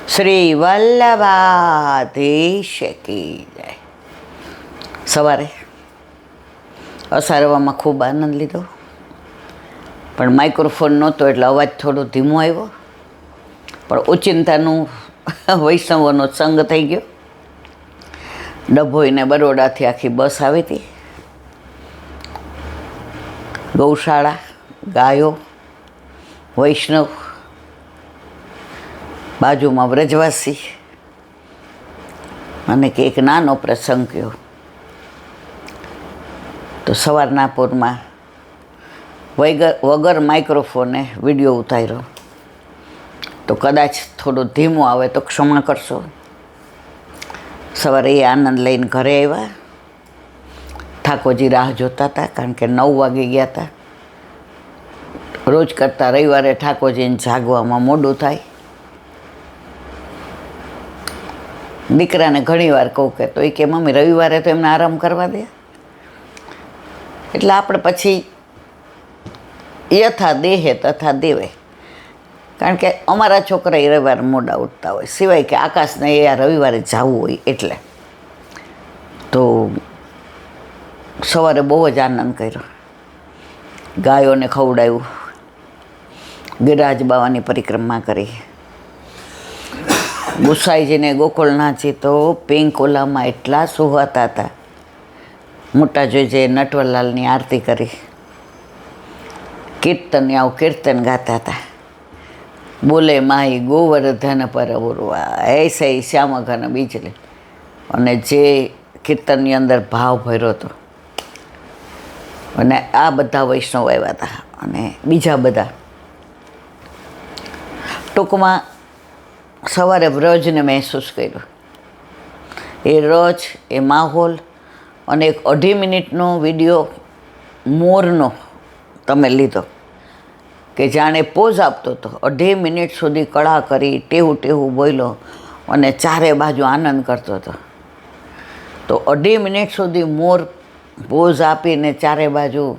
શ્રી વલ્લભાધીશ કી જય. સવારે અસારવામાં ખૂબ આનંદ લીધો, પણ માઇક્રોફોન નહોતો એટલે અવાજ થોડો ધીમો આવ્યો. પણ ઓચિંતાનું વૈષ્ણવોનો સંગ થઈ ગયો. ડભોઈને બરોડાથી આખી બસ આવી હતી. ગૌશાળા, ગાયો, વૈષ્ણવ, બાજુમાં વ્રજવાસી, અને કે એક નાનો પ્રસંગ કયો. તો સવારના પૂરમાં વગર માઇક્રોફોને વિડીયો ઉતાર્યો. તો કદાચ થોડો ધીમો આવે તો ક્ષમા કરશો. સવારે એ આનંદ લઈને ઘરે આવ્યા. ઠાકોરજી રાહ જોતા હતા, કારણ કે 9 વાગે ગયા હતા. રોજ કરતાં રવિવારે ઠાકોરજીને જાગવામાં મોડું થાય. દીકરાને ઘણી વાર કહું કે તો એ કે મમ્મી રવિવારે તો એમને આરામ કરવા દે. એટલે આપણે પછી યથા દેહે તથા દેવે, કારણ કે અમારા છોકરા એ રવિવારે મોડા ઉઠતા હોય, સિવાય કે આકાશને એ આ રવિવારે જવું હોય એટલે. તો સવારે બહુ જ આનંદ કર્યો. ગાયોને ખવડાવ્યું, ગિરિરાજ બાવાની પરિક્રમા કરી. ગુસાઈજીને ગોકુળનાથજી તો પિંક ઓલામાં એટલા સુહાતા હતા. મોટા જોઈ નટવરલાલની આરતી કરી. કીર્તન ગાતા હતા. બોલે માઈ ગોવર્ધન પર ઉર્વા એસે શ્યામઘન બીજલે. અને જે કીર્તનની અંદર ભાવ ભર્યો હતો. અને આ બધા વૈષ્ણવ આવ્યા હતા અને બીજા બધા. ટૂંકમાં સવારે વ્રજને મહેસૂસ કર્યું. એ રજ, એ માહોલ, અને એક 2.5 મિનિટનો વિડીયો મોરનો તમે લીધો કે જાણે પોઝ આપતો હતો. 2.5 મિનિટ સુધી કળા કરી, ટેવું બોલ્યો અને ચારે બાજુ આનંદ કરતો હતો. તો 2.5 મિનિટ સુધી મોર પોઝ આપીને ચારે બાજુ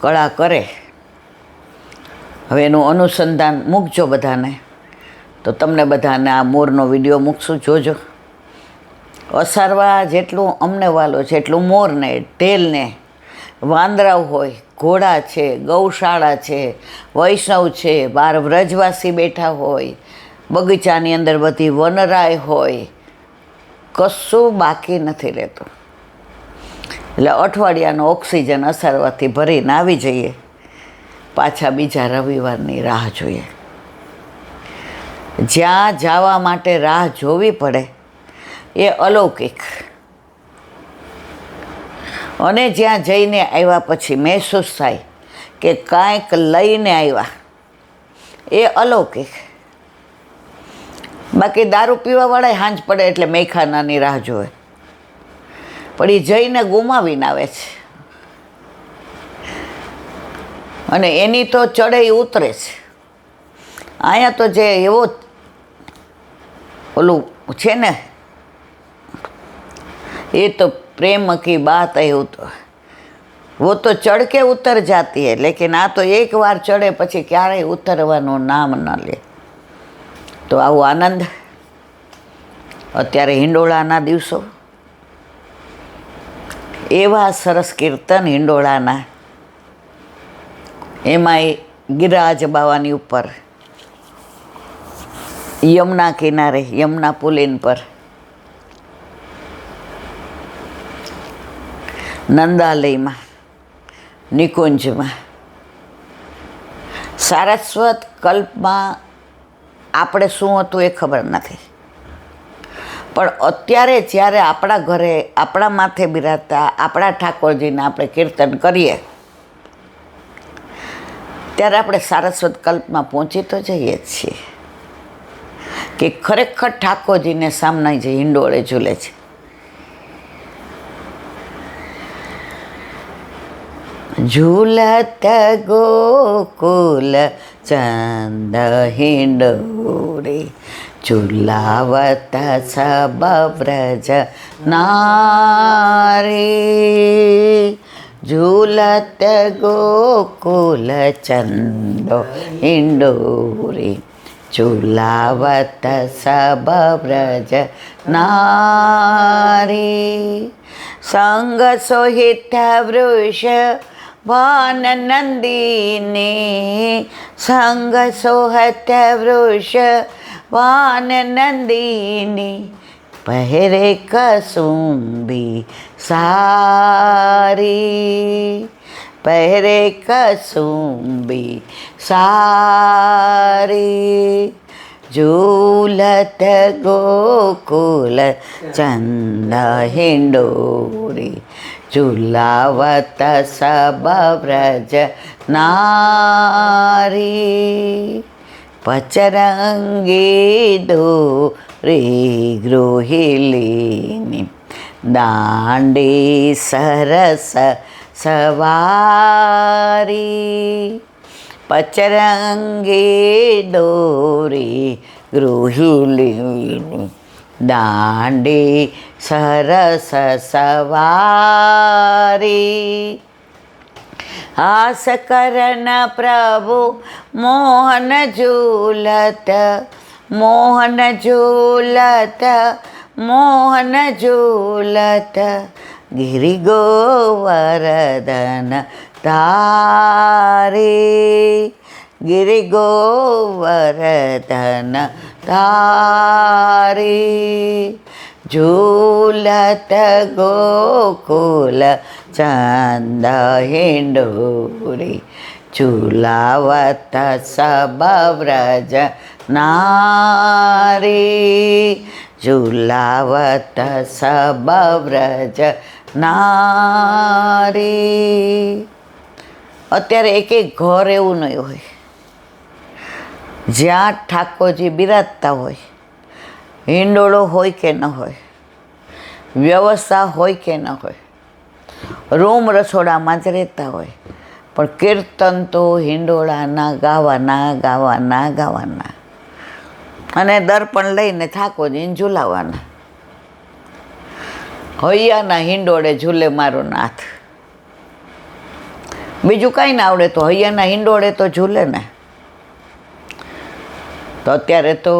કળા કરે. હવે એનું અનુસંધાન મૂકજો બધાને, તો તમને બધાને આ મોરનો વિડીયો મૂકશું, જોજો. અસારવા જેટલું અમને વાલો છે એટલું મોરને, ઢેલને, વાંદરાવ હોય, ઘોડા છે, ગૌશાળા છે, વૈષ્ણવ છે, બહાર વ્રજવાસી બેઠા હોય, બગીચાની અંદર બધી વનરાય હોય, કશું બાકી નથી રહેતું. એટલે અઠવાડિયાનો ઓક્સિજન અસારવાથી ભરીને આવી જઈએ, પાછા બીજા રવિવારની રાહ જોઈએ. જ્યાં જવા માટે રાહ જોવી પડે એ અલૌકિક, અને જ્યાં જઈને આવ્યા પછી મહેસૂસ થાય કે કાંઈક લઈને આવ્યા એ અલૌકિક. બાકી દારૂ પીવાવાળા હાંજ પડે એટલે મેખાનાની રાહ જોવે, પણ એ જઈને ગુમાવીને આવે છે. અને એની તો ચડે ઉતરે છે. અહીંયા તો જે એવો ઓલું છે ને, એ તો प्रेम की बात है. वो तो चढ़ के उतर जाती है, लेकिन आ तो एक बार चढ़े પછી ક્યારેય ઉતરવાનું નામ ન લે. તો આવો આનંદ. અત્યારે હિંડોળાના દિવસો, એવા સરસ કીર્તન હિંડોળાના. એમાંય ગિરિરાજ બાવાની ઉપર, યમુના કિનારે, યમુના પુલિન પર, નંદાલયમાં, નિકુંજમાં. સારસ્વત કલ્પમાં આપણે શું હતું એ ખબર નથી, પણ અત્યારે જ્યારે આપણા ઘરે, આપણા માથે બિરાજતા આપણા ઠાકોરજીને આપણે કીર્તન કરીએ, ત્યારે આપણે સારસ્વત કલ્પમાં પહોંચી તો જઈએ છીએ કે ખરેખર ઠાકોરજીને સામના જે હિંડોળે ઝૂલે છે. ઝૂલત ગોકુલ ચંદ હિંડોળે, ઝુલાવત સબ વ્રજ નારી. ઝૂલત ગોકુલ ચંદ હિંડોળે, ચૂલાવત સબ વ્રજ નારી સંગ સોહિત વૃષ ભાન નંદિની સંગ સોહત વૃષ ભાન નંદિની પહેરે કસુંબી સારી પહેરે કસુંબી સારી ઝૂલત ગોકુલ ચંદ હિંડોરી ઝુલાવત સબ વ્રજ નારી પચરંગી દોરી ગૃહિલીની દાંડી સરસ સવારી પચરંગી દોરી ગૃહિલીની દાંડી સરસ સવારી હાસ કરન પ્રભુ મોહન ઝૂલત મોહન ઝૂલત મોહન ઝૂલત ગિરિ ગોવર્ધન તારી ગિરિ ગોવર્ધન તારી ઝૂલત ગોકુલ ચંદ હિંડોરી ઝુલાવત સબ વ્રજ નારી ઝુલાવત સબ વ્રજ નારી અત્યારે એક ઘર એવું નહીં હોય જ્યાં ઠાકોરજી બિરાજતા હોય, હિંડોળો હોય કે ન હોય, વ્યવસ્થા હોય કે ન હોય, રૂમ રસોડામાં જ રહેતા હોય, પણ કીર્તન તો હિંડોળાના ગાવાના ગાવાના ગાવાના અને દર્પણ લઈને ઠાકોરજીને ઝૂલાવાના. હૈયાના હિંડોળે ઝૂલે મારો નાથ. બીજું કાંઈ ના આવડે તો હૈયાના હિંડોળે તો ઝૂલે ને. તો અત્યારે તો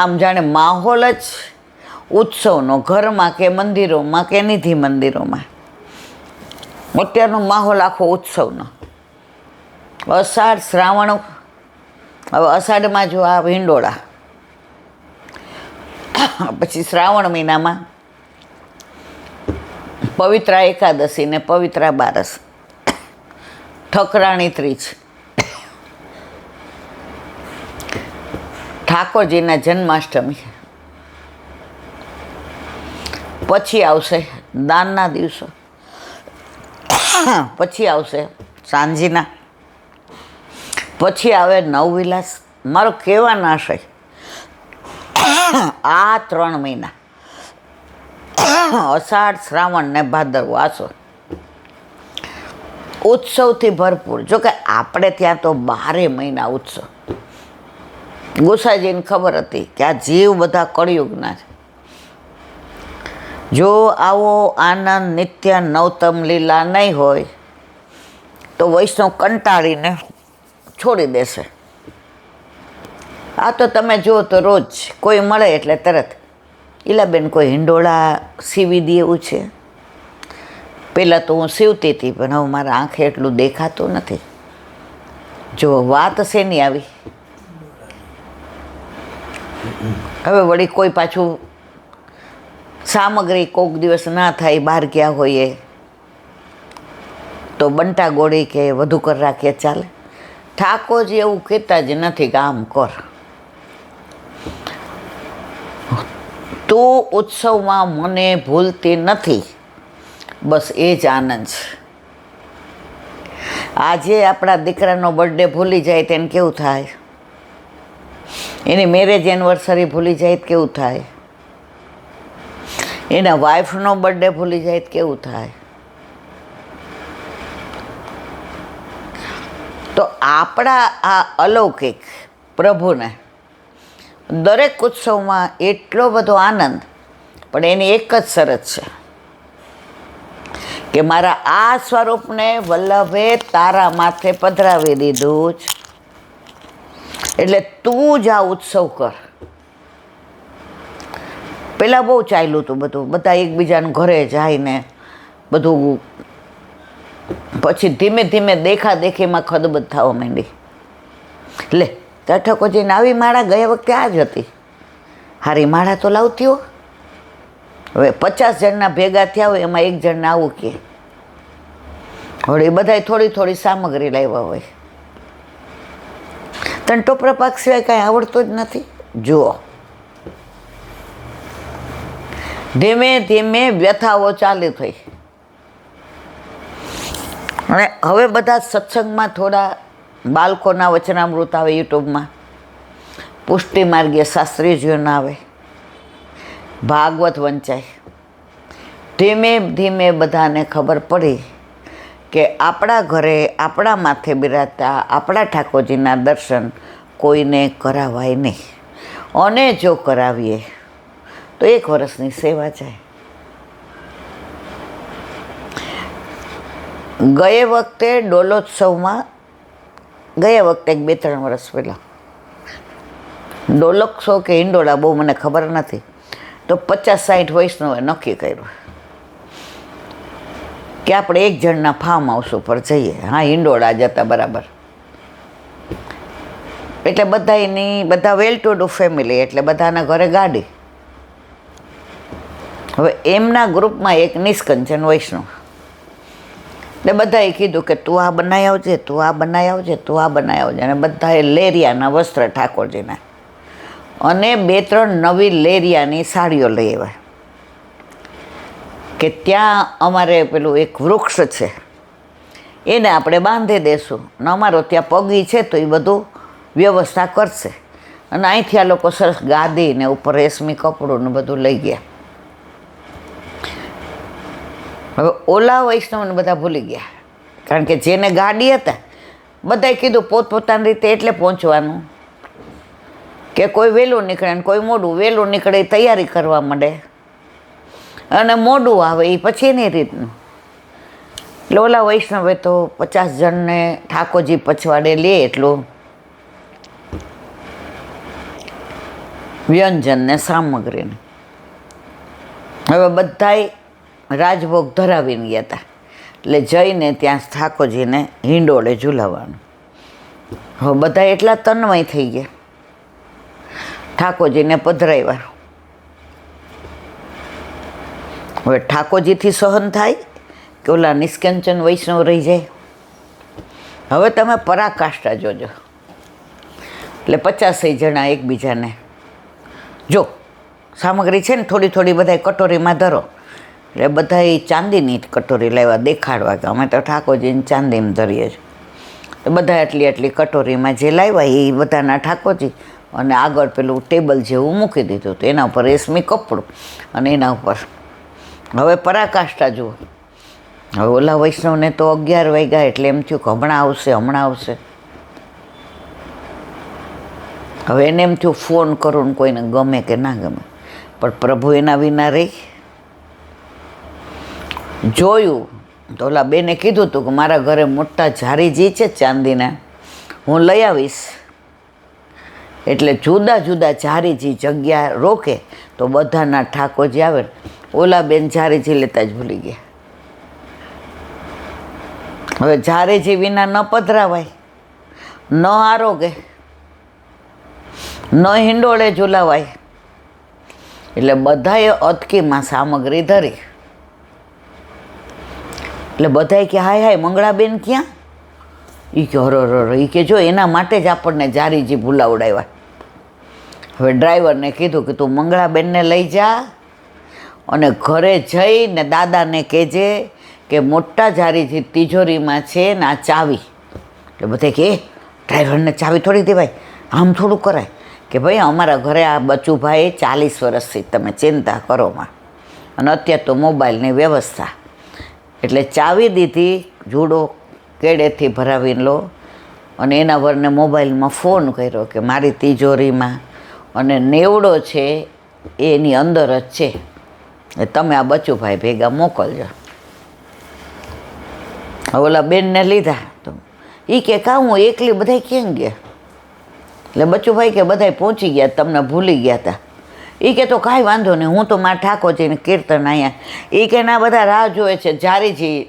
આમ જાણે માહોલ જ ઉત્સવનો ઘરમાં કે મંદિરોમાં કે નિધિ મંદિરોમાં અત્યારનો માહોલ આખો ઉત્સવનો. અષાઢ શ્રાવણ, હવે અષાઢમાં જો આ હિંડોળા, પછી શ્રાવણ મહિનામાં પવિત્રા એકાદશી ને પવિત્રા બારસ, ઠકરાણી ત્રીજ, ઠાકોરજીના જન્માષ્ટમી, પછી આવશે દાનના દિવસો, પછી આવશે સાંજીના, પછી આવે નવવિલાસ. મારો કહેવાનો આશય આ 3 મહિના અષાઢ શ્રાવણ ને ભાદરવો આસો ઉત્સવથી ભરપૂર. જોકે આપણે ત્યાં તો 12 મહિના ઉત્સવ. ગોસાઈજીને ખબર હતી કે આ જીવ બધા કળિયુગના છે. જો આવો આનંદ નિત્ય નવતમ લીલા નહીં હોય તો વૈષ્ણવ કંટાળીને છોડી દેશે. આ તો તમે જુઓ તો રોજ કોઈ મળે એટલે તરત ઈલાબેન કોઈ હિંડોળા સીવી દે એવું છે. પહેલાં તો હું સીવતી હતી પણ હવે મારા આંખે એટલું દેખાતું નથી. જો વાત શેની આવી, હવે વળી કોઈ પાછું સામગ્રી કોઈક દિવસ ના થાય, બહાર ગયા હોઈએ તો બંટા ગોળી કે વધુ કર રાખીએ ચાલે. ઠાકોરજી એવું કહેતા જ નથી કે આમ કર. તું ઉત્સવમાં મને ભૂલતી નથી, બસ એ જ આનંદ છે. આજે આપણા દીકરાનો બર્થડે ભૂલી જાય તેને કેવું થાય, એની મેરેજ એનિવર્સરી ભૂલી જાય તો કેવું થાય, એના વાઈફનો બર્થડે ભૂલી જાય તો કેવું થાય. તો આપણા આ અલૌકિક પ્રભુને દરેક ઉત્સવમાં એટલો બધો આનંદ, પણ એની એક જ શરત છે કે મારા આ સ્વરૂપને વલ્લભે તારા માથે પધરાવી દીધું જ. એટલે તું જ આ ઉત્સવ કર. પહેલાં બહુ ચાલ્યું હતું બધું, બધા એકબીજાનું ઘરે જાય ને બધું. પછી ધીમે ધીમે દેખાદેખીમાં ખદબદ થવા માંડી. લે ત્યાં ઠાકોરજીને આવી માળા ગયા વખતે આ જ હતી, હારી માળા તો લાવતી હો. હવે 50 જણના ભેગા થયા હોય એમાં એક જણને આવું કે હવે બધાય થોડી થોડી સામગ્રી લાવ્યા હોય. તને ટોપરા પાક સિવાય કાંઈ આવડતું જ નથી. જુઓ, ધીમે ધીમે વ્યથાઓ ચાલુ થઈ. અને હવે બધા સત્સંગમાં થોડા બાળકોના વચનામૃત આવે યુટ્યુબમાં, પુષ્ટિ માર્ગીય શાસ્ત્રીજીઓના આવે, ભાગવત વંચાય. ધીમે ધીમે બધાને ખબર પડી કે આપણા ઘરે આપણા માથે બિરાજતા આપણા ઠાકોરજીના દર્શન કોઈને કરાવાય નહીં, અને જો કરાવીએ તો 1 વર્ષની સેવા જાય. ગયે વખતે ડોલોત્સવમાં, ગયા વખતે 2-3 વર્ષ પહેલાં ડોલોત્સવ કે હિંડોળા બહુ મને ખબર નથી, તો 50-60 વૈષ્ણવે નક્કી કર્યું કે આપણે 1 જણના ફાર્મ હાઉસ ઉપર જઈએ. હા, હિંડોળા જતા બરાબર. એટલે બધા વેલ ટુ ડુ ફેમિલી, એટલે બધાના ઘરે ગાડી. હવે એમના ગ્રુપમાં એક નિષ્કંચન વૈષ્ણવ, એટલે બધાએ કીધું કે તું આ બનાવી આવજે, તું આ બનાવી આવજે, તું આ બનાવી આવજે. અને બધાએ લેરિયાના વસ્ત્ર ઠાકોરજીના અને 2-3 નવી લેરિયાની સાડીઓ લઈ આવ્યા કે ત્યાં અમારે પેલું એક વૃક્ષ છે એને આપણે બાંધી દેશું, ને અમારો ત્યાં પગી છે તો એ બધું વ્યવસ્થા કરશે. અને અહીંથી આ લોકો સરસ ગાદી ને ઉપર રેશમી કપડું ને બધું લઈ ગયા. હવે ઓલા વૈષ્ણવને બધા ભૂલી ગયા, કારણ કે જેને ગાડી હતા બધાએ કીધું પોતપોતાની રીતે એટલે પહોંચવાનું, કે કોઈ વહેલું નીકળે ને કોઈ મોડું. વહેલું નીકળે એ તૈયારી કરવા માંડે, અને મોડું આવે એ પછી એની રીતનું. એટલે ઓલા વૈષ્ણવે તો 50 જણને ઠાકોરજી પછવાડે લે એટલું વ્યંજન ને સામગ્રીને હવે બધાય રાજભોગ ધરાવીને ગયા હતા. એટલે જઈને ત્યાં ઠાકોરજીને હિંડોળે ઝૂલાવવાનું. હવે બધા એટલા તન્મય થઈ ગયા, ઠાકોરજીને પધરાવ્યા. હવે ઠાકોરજીથી સહન થાય કે ઓલા નિષ્કંચન વૈષ્ણવ રહી જાય? હવે તમે પરાકાષ્ઠા જોજો. એટલે 50 જણા એકબીજાને જો સામગ્રી છે ને થોડી થોડી બધા કટોરીમાં ધરો. એટલે બધા એ ચાંદીની કટોરી લાવ્યા દેખાડવા કે અમે તો ઠાકોરજીને ચાંદીમાં ધરીએ છીએ. તો બધા આટલી કટોરીમાં જે લાવ્યા એ બધાના ઠાકોરજી, અને આગળ પેલું ટેબલ જેવું મૂકી દીધું હતું, એના ઉપર રેશમી કપડું, અને એના ઉપર હવે પરાકાષ્ઠા જુઓ. હવે ઓલા વૈષ્ણવને તો 11 વાગ્યા એટલે એમ થયું કે હમણાં આવશે. હવે એને એમ થયું ફોન કરું ને કોઈને ગમે કે ના ગમે, પણ પ્રભુ એના વિના રહી. જોયું તો ઓલા બેને કીધું હતું કે મારા ઘરે મોટા ઝારીજી છે ચાંદીના, હું લઈ આવીશ. એટલે જુદા જુદા ઝારીજી જગ્યા રોકે તો બધાના ઠાકોરજી આવે. ઓલા બેન ઝારીજી લેતા જ ભૂલી ગયા. હવે ઝારીજી વિના ન પધરાવાય, ન આરોગે, ન હિંડોળે ઝુલાવાય. એટલે બધાએ અટકીમાં સામગ્રી ધરી. એટલે બધાએ કે હાય હાય મંગળાબેન ક્યાં? એ કે હરો એ કે જો એના માટે જ આપણને ઝારીજી ભૂલાવડાવ્યા. હવે ડ્રાઈવરને કીધું કે તું મંગળાબેનને લઈ જા અને ઘરે જઈને દાદાને કહેજે કે મોટા ઝારીજી તિજોરીમાં છે ને આ ચાવી. એટલે બધા કે ડ્રાઈવરને ચાવી થોડી દેવાય, આમ થોડું કરાય કે ભાઈ અમારા ઘરે આ બચુભાઈ 40 વર્ષથી તમે ચિંતા કરોમાં, અને અત્યારે તો મોબાઈલની વ્યવસ્થા. એટલે ચાવી દીધી, જુડો કેડેથી ભરાવીને લો. અને એના વરને મોબાઈલમાં ફોન કર્યો કે મારી તિજોરીમાં અને નેવડો છે એની અંદર જ છે, તમે આ બચુભાઈ ભેગા મોકલજો. ઓલા બેનને લીધા તો એ કે કાં હું એકલી બધા ક્યાં ગયા? એટલે બચુભાઈ કે બધાય પહોંચી ગયા, તમને ભૂલી ગયા હતા. એ કે તો કાંઈ વાંધો નહીં, હું તો મારા ઠાકોરજીને કીર્તન અહીંયા. એ કે ના બધા રાહ જોવે છે જારીજી.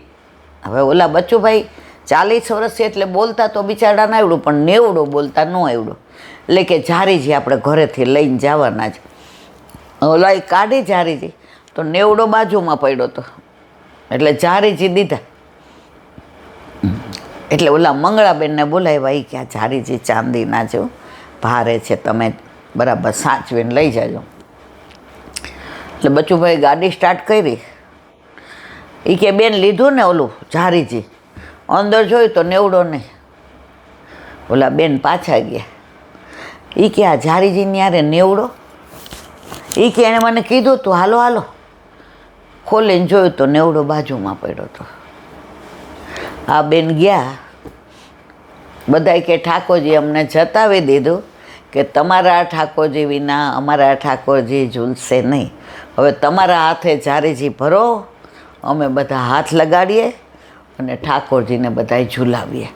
હવે ઓલા બચુભાઈ 40 વર્ષથી એટલે બોલતા તો બિચારા ના આવડું, પણ 90 બોલતા ન આવડું. એટલે કે જારીજી આપણે ઘરેથી લઈને જવાના જ. ઓલા એ કાઢી જારીજી તો 90 બાજુમાં પડ્યો હતો, એટલે જારીજી દીધા. એટલે ઓલા મંગળાબેનને બોલાવ્યા. એ કે આ જારીજી ચાંદીના જો ભારે છે, તમે બરાબર સાચવીને લઈ જાજો. એટલે બચુભાઈ ગાડી સ્ટાર્ટ કરી. એ કે બેન લીધું ને ઓલું જારીજી? અંદર જોયું તો 90 નહીં. ઓલા બેન પાછા ગયા. એ કે આ જારીજીની યારે 90? એ કે એણે મને કીધું તું હાલો હાલો. ખોલીને જોયું તો 90 બાજુમાં પડ્યો હતો. આ બેન ગયા. બધાય કે ઠાકોરજી અમને જતાવી દીધું કે તમારા ઠાકોરજી વિના અમારા ઠાકોરજી ઝૂલશે નહીં. હવે તમારા હાથે જારીજી ભરો, અમે બધા હાથ લગાડીએ અને ઠાકોરજીને બધાય ઝૂલાવીએ.